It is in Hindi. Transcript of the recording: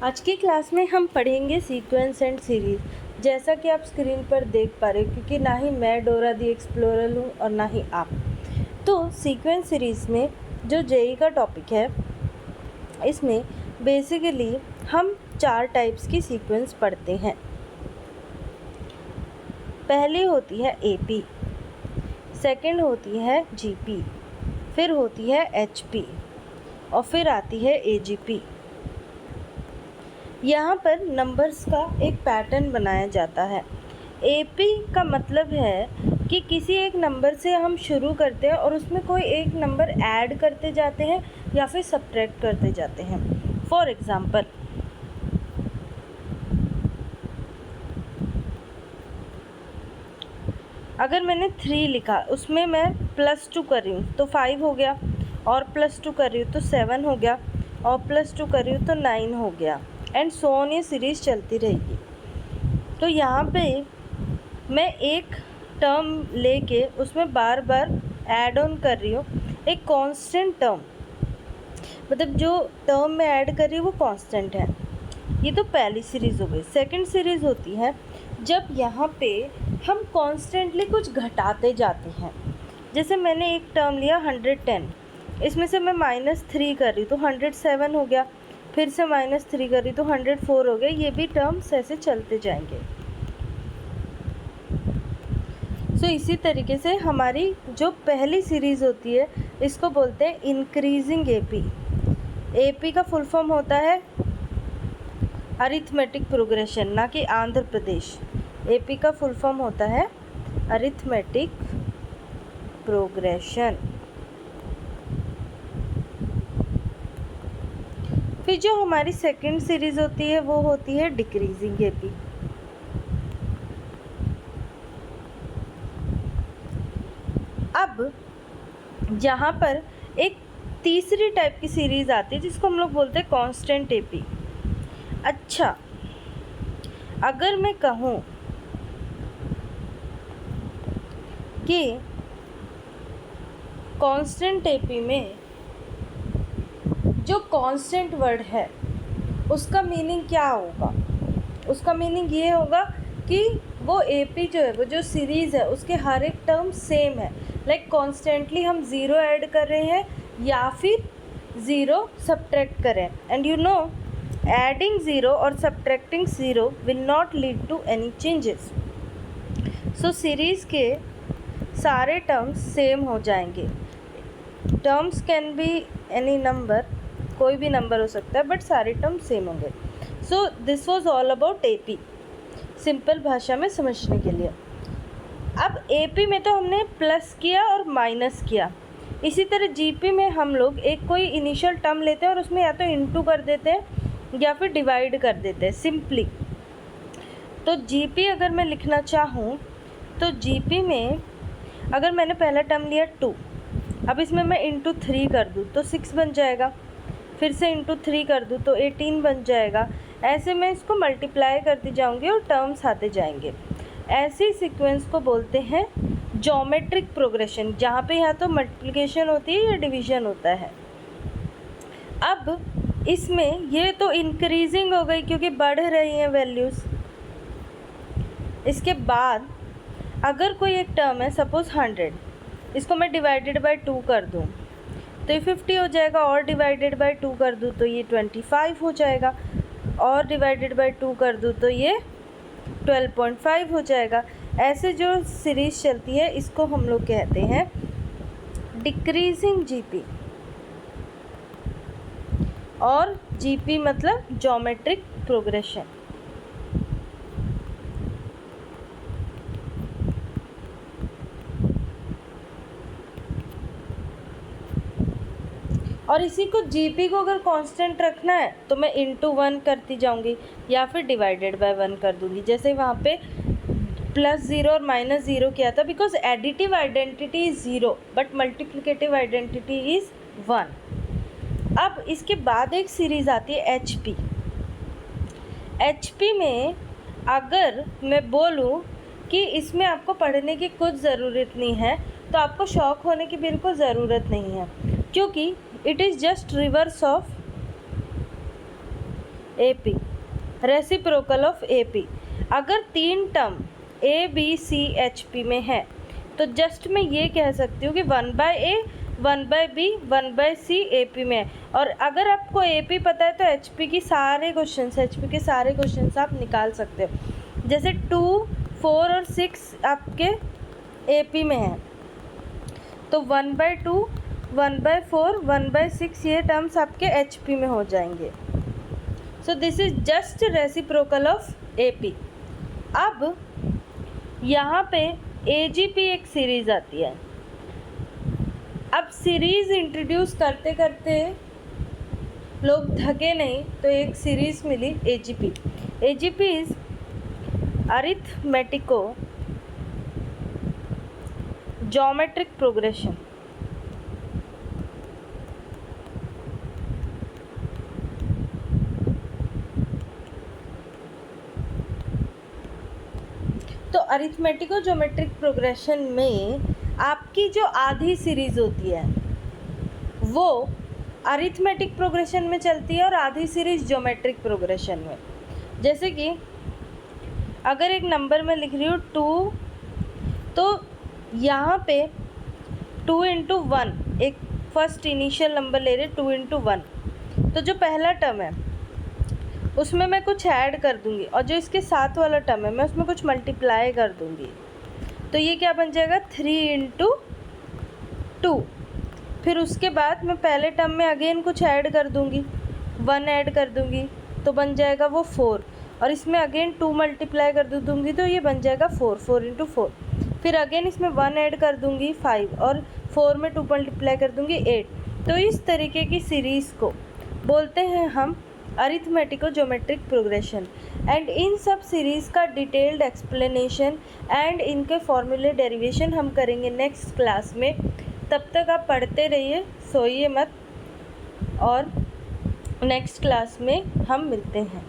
आज की क्लास में हम पढ़ेंगे सीक्वेंस एंड सीरीज़। जैसा कि आप स्क्रीन पर देख पा रहे हो, क्योंकि ना ही मैं डोरा दी एक्सप्लोरर हूँ और ना ही आप। तो सीक्वेंस सीरीज़ में जो जेई का टॉपिक है, इसमें बेसिकली हम 4 टाइप्स की सीक्वेंस पढ़ते हैं। पहली होती है एपी, सेकंड होती है जीपी, फिर होती है एचपी और फिर आती है एजीपी। यहाँ पर नंबर्स का एक पैटर्न बनाया जाता है। एपी का मतलब है कि किसी एक नंबर से हम शुरू करते हैं और उसमें कोई एक नंबर ऐड करते जाते हैं या फिर सब्ट्रैक्ट करते जाते हैं। फॉर एग्ज़ाम्पल, अगर मैंने 3 लिखा, उसमें मैं +2 कर रही हूँ तो 5 हो गया, और +2 कर रही हूँ तो 7 हो गया, और +2 कर रही हूँ तो 9 हो गया, एंड सो ऑन। ये सीरीज़ चलती रहेगी। तो यहाँ पे मैं एक टर्म लेके उसमें बार बार ऐड ऑन कर रही हूँ एक कांस्टेंट टर्म, मतलब जो टर्म में ऐड कर रही हूँ वो कांस्टेंट है। ये तो पहली सीरीज़ हो गई। सेकंड सीरीज़ होती है जब यहाँ पे हम कॉन्स्टेंटली कुछ घटाते जाते हैं। जैसे मैंने एक टर्म लिया 110, इसमें से मैं -3 कर रही हूँ तो 107 हो गया, फिर से -3 कर रही तो 104 हो गया। ये भी टर्म्स ऐसे चलते जाएंगे। सो इसी तरीके से हमारी जो पहली सीरीज़ होती है इसको बोलते हैं इंक्रीजिंग एपी। एपी का फुल फॉर्म होता है अरिथमेटिक प्रोग्रेशन, ना कि आंध्र प्रदेश। एपी का फुल फॉर्म होता है अरिथमेटिक प्रोग्रेशन। फिर जो हमारी सेकंड सीरीज़ होती है वो होती है डिक्रीजिंग एपी। अब यहाँ पर एक तीसरी टाइप की सीरीज़ आती है जिसको हम लोग बोलते हैं कांस्टेंट एपी। अच्छा, अगर मैं कहूँ कि कांस्टेंट एपी में जो कांस्टेंट वर्ड है उसका मीनिंग क्या होगा? उसका मीनिंग ये होगा कि वो एपी जो है, वो जो सीरीज़ है, उसके हर एक टर्म सेम है। लाइक कॉन्स्टेंटली हम 0 ऐड कर रहे हैं या फिर 0 सब्ट्रैक्ट कर रहे हैं। एंड यू नो, एडिंग 0 और subtracting 0 will not lead to any changes. So series के सारे टर्म्स सेम हो जाएंगे। Terms can be any number, कोई भी नंबर हो सकता है, बट सारे टर्म सेम होंगे। So this was all about AP, simple भाषा में समझने के लिए। अब एपी में तो हमने प्लस किया और माइनस किया। इसी तरह जीपी में हम लोग एक कोई इनिशियल टर्म लेते हैं और उसमें या तो इंटू कर देते हैं या फिर डिवाइड कर देते हैं सिंपली। तो जीपी अगर मैं लिखना चाहूँ तो जीपी में अगर मैंने पहला टर्म लिया 2, अब इसमें मैं इंटू 3 कर दूँ तो 6 बन जाएगा, फिर से इंटू 3 कर दूँ तो 18 बन जाएगा। ऐसे मैं इसको मल्टीप्लाई करती जाऊँगी और टर्म्स आते जाएंगे। ऐसी सीक्वेंस को बोलते हैं ज्योमेट्रिक प्रोग्रेशन, जहाँ पे या तो मल्टीप्लिकेशन होती है या डिवीजन होता है। अब इसमें ये तो इंक्रीजिंग हो गई क्योंकि बढ़ रही हैं वैल्यूज़। इसके बाद अगर कोई एक टर्म है, सपोज़ 100, इसको मैं डिवाइडेड बाय 2 कर दूँ तो ये 50 हो जाएगा, और डिवाइडेड बाय 2 कर दूँ तो ये 25 हो जाएगा, और डिवाइडेड बाय 2 कर दूँ तो ये 12.5 हो जाएगा। ऐसे जो सीरीज़ चलती है इसको हम लोग कहते हैं डिक्रीजिंग जीपी, और जीपी मतलब ज्योमेट्रिक प्रोग्रेशन। और इसी को जीपी को अगर कांस्टेंट रखना है तो मैं इंटू 1 करती जाऊंगी या फिर डिवाइडेड बाय 1 कर दूंगी। जैसे वहाँ पे +0 और -0 किया था, because additive identity is 0 but multiplicative identity is 1। अब इसके बाद एक सीरीज़ आती है एचपी। एचपी में अगर मैं बोलूँ कि इसमें आपको पढ़ने की कुछ ज़रूरत नहीं है तो आपको शौक होने की बिल्कुल ज़रूरत नहीं है, क्योंकि it is just reverse of AP, reciprocal of AP। अगर 3 टर्म ABCHP में है तो जस्ट मैं ये कह सकती हूँ कि 1/A 1/B 1/C AP में है। और अगर आपको AP पता है तो HP के सारे क्वेश्चंस आप निकाल सकते हो। जैसे 2, 4 और 6 आपके AP में है तो 1/2 1/4 1/6 ये टर्म्स आपके HP में हो जाएंगे। So this is just reciprocal of AP। अब यहाँ पे AGP एक सीरीज़ आती है। अब सीरीज़ इंट्रोड्यूस करते करते लोग थके नहीं तो एक सीरीज़ मिली AGP। AGP is arithmetico geometric progression. तो अरिथमेटिको ज्योमेट्रिक प्रोग्रेशन में आपकी जो आधी सीरीज़ होती है वो अरिथमेटिक प्रोग्रेशन में चलती है और आधी सीरीज़ ज्योमेट्रिक प्रोग्रेशन में। जैसे कि अगर एक नंबर में लिख रही हूँ 2, तो यहाँ पे 2 × 1 एक फर्स्ट इनिशियल नंबर ले रहे 2 × 1, तो जो पहला टर्म है उसमें मैं कुछ ऐड कर दूंगी और जो इसके साथ वाला टर्म है मैं उसमें कुछ मल्टीप्लाई कर दूंगी। तो ये क्या बन जाएगा 3 × 2। फिर उसके बाद मैं पहले टर्म में अगेन कुछ ऐड कर दूंगी, 1 ऐड कर दूंगी तो बन जाएगा वो 4, और इसमें अगेन 2 मल्टीप्लाई कर दूंगी तो ये बन जाएगा 4 × 4। फिर अगेन इसमें 1 ऐड कर दूंगी 5, और 4 में 2 मल्टीप्लाई कर दूंगी 8। तो इस तरीके की सीरीज़ को बोलते हैं हम अरिथमेटिको ज्योमेट्रिक प्रोग्रेशन। एंड इन सब सीरीज़ का डिटेल्ड एक्सप्लेनेशन एंड इनके फॉर्मूले डेरिवेशन हम करेंगे नेक्स्ट क्लास में। तब तक आप पढ़ते रहिए, सोइए मत, और नेक्स्ट क्लास में हम मिलते हैं।